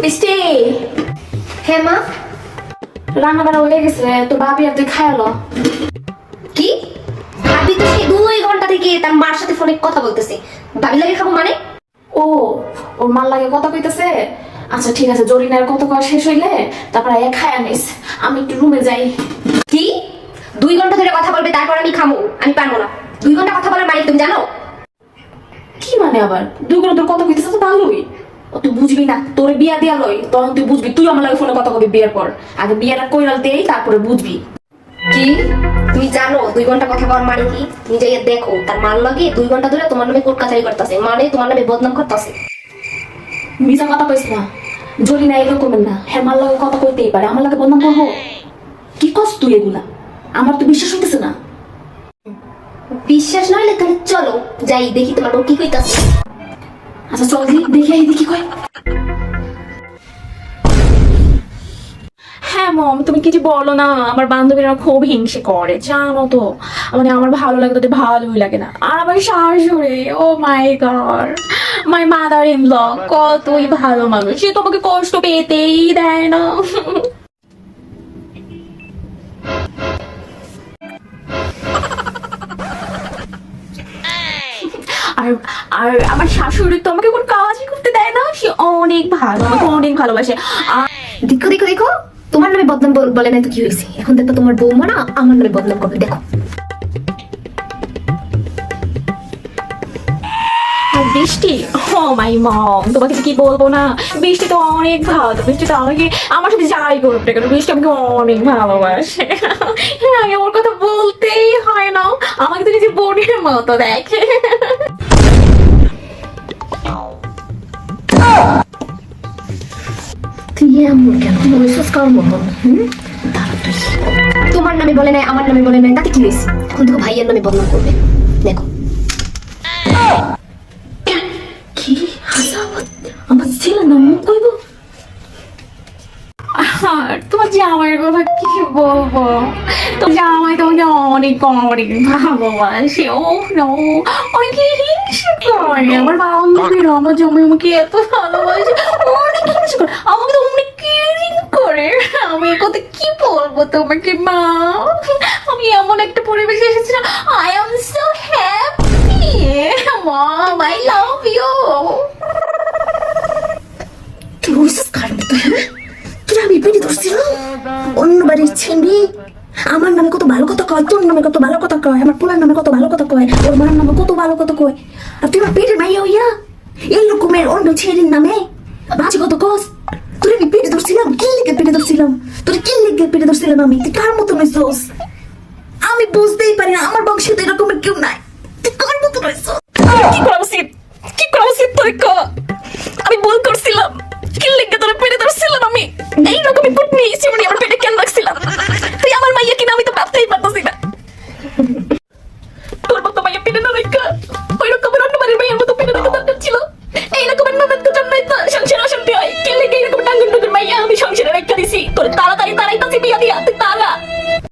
মিষ্টি। হ্যাঁ মা। রান্না বান্না হয়ে গেছে, তো ভাবি আর তুই খায়ালো। কি ভাবি তো সেই 2 ঘন্টা থেকে তার মার সাথে ফোনে কথা বলতেছে, ভাবি লাগে খাবো মানে? ও, ওর মার লাগে কথা কইতেছে। আচ্ছা ঠিক আছে, জরিনার কত করা শেষ হইলে তারপরে খায়া নিস, আমি একটু রুমে যাই। কি 2 ঘন্টা ধরে কথা বলবে তারপর আমি খামো? আমি পারবো না। 2 ঘন্টা কথা বলার মানে তুমি জানো? কি মানে আবার 2 ঘন্টা তোর কথা কইতেছে তো ভালোই। ও তুই বুঝবি না, তোর বিয়া দিয়া লই তখন তুই বুঝবি। তুই আমার লাগে ফোনে কথা কবি বিয়ের পর, আগে বিয়েটা কইরাল দেই তারপরে বুঝবি। কি তুমি জানো 2 ঘন্টা কথা বলার মানে কি? তুমি যাইয়া দেখো তার মার লাগে 2 ঘন্টা ধরে তোমার নামে কোর্ট কাছারি করতেছে, মানে তোমার নামে বদনাম করতেছে। মিছা কথা কইস না, জরিনা এরকমের না। হ্যাঁ মার লাগে কথা কইতেই পারে, আমার লাগে বদনাম করবো? কি কস তুই এগুলা? আমার তো বিশ্বাস হইতেছে না। বিশ্বাস নইলে তাহলে চলো যাই দেখি তোমার বউ কি কইতাছে। আচ্ছা চল দেখি আই দেখি কয়। হ্যাঁ মম, তুমি কিছু বলো না, আমার বান্ধবীরা খুব হিংসে করে জানো তো। মানে আমার ভালো লাগে তোদের ভালোই লাগে না। আর আমার শাশুড়ি, oh my god, my mother in law কতই ভালো মানুষ, সে তোমাকে কষ্ট পেতেই দেয় না। আর আর আমার শাশুড়ি তো আমাকে কোনো কাজই করতে দেয় না, সে অনেক ভালো, আমাকে অনেক ভালোবাসে। আর দেখো দেখো দেখো, তোমার নামে বদনাম বলে নাই তো কি হয়েছে? এখন দেখো তোমার বৌমা না আমার নামে বদনাম করবে, দেখো। আর বৃষ্টি, ও মাই মম, তোমাকে কি বলবো না, বৃষ্টি তো অনেক ভালো। বৃষ্টি তো আমাকে, আমার সাথে যাই করুক না কেন, বৃষ্টি আমাকে অনেক ভালোবাসে। হ্যাঁ ওর কথা বলতেই হয় না, আমাকে তো নিজে বোনের মতো দেখে। তুই এমন কেন বলছিস কার মতন? তোমার নামে বলে নাই, আমার নামে বলে নাই, তাতে কি হয়েছে? এখন দেখো ভাইয়ের নামে বদনাম করবে, দেখো। কি আমার ছেলে নাম কইব? আর তোমার জামাইয়ের কথা কি বলবো, তো জামাই তোমাকে অনেক অনেক ভালোবাসে। ও নো, অনেক হিংসা করে আমার বান্ধবীরা, আমার জামাই আমাকে এত ভালোবাসে, অনেক হিংসা করে, আমাকে তো অনেক কেয়ারিং করে। আমি এ কথা কি বলবো তোমাকে মা, আমি এমন একটা পরিবেশে এসেছিলাম। I am so happy mom, I love you. তুই বুঝছিস কার মতো? তুই আমি পেটে ধরছিলাম অন্য বাড়ির ছেলে আমার নামে কত ভালো কথা কয়, তোর নামে কত ভালো কথা কয়, আমার পোলার নামে কত ভালো কথা কয়, ওর মার নামে কত ভালো কথা কয়। আর তুই আমার পেটের মাইয়া হইয়া এই রকমের অন্য ছেলের নামে বাজে কত কস। তোর আমি পেটে ধরছিলাম, কি লেগে পেটে ধরছিলাম, তোর কি লেগে পেটে ধরছিলাম আমি? তুই কার মতো নইছস? আমি বুঝতেই পারি না, আমার বংশে তো এরকমের কেউ নাই। তুই কার মতো নইছস? কি করা উচিত, কি করা উচিত তোর ক? আমি ভুল করছিলাম, কি লেগে তোর পেটে ধরছিলাম আমি?